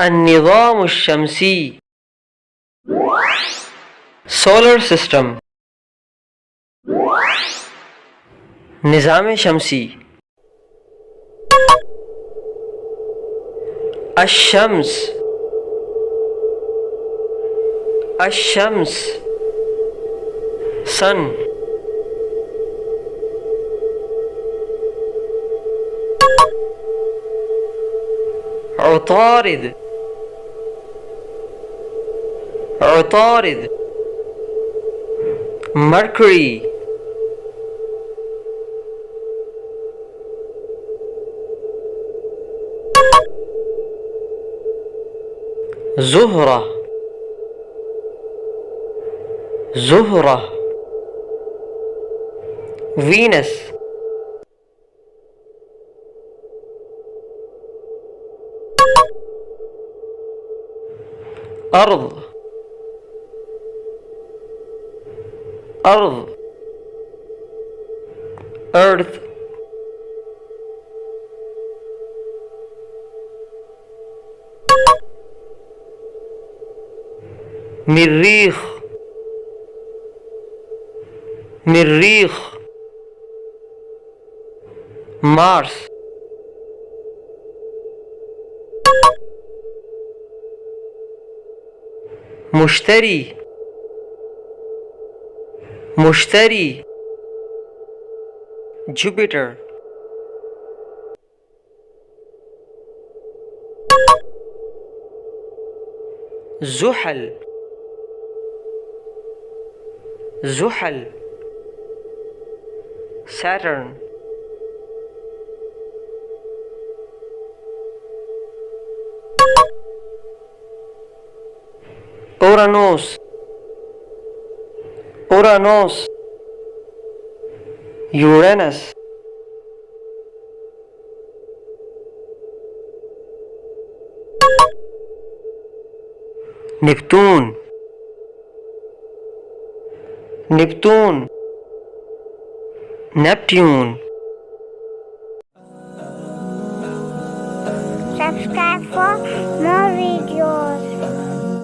النظام الشمسي solar system نظام شمسي الشمس الشمس sun عطارد عطارد mercury زهرة زهرة فينوس أرض أرض earth مريخ مريخ مارس مشتري مشتري جوبيتر زحل زحل Saturn أورانوس أورانوس يورانوس نبتون نبتون Neptune Subscribe for more videos.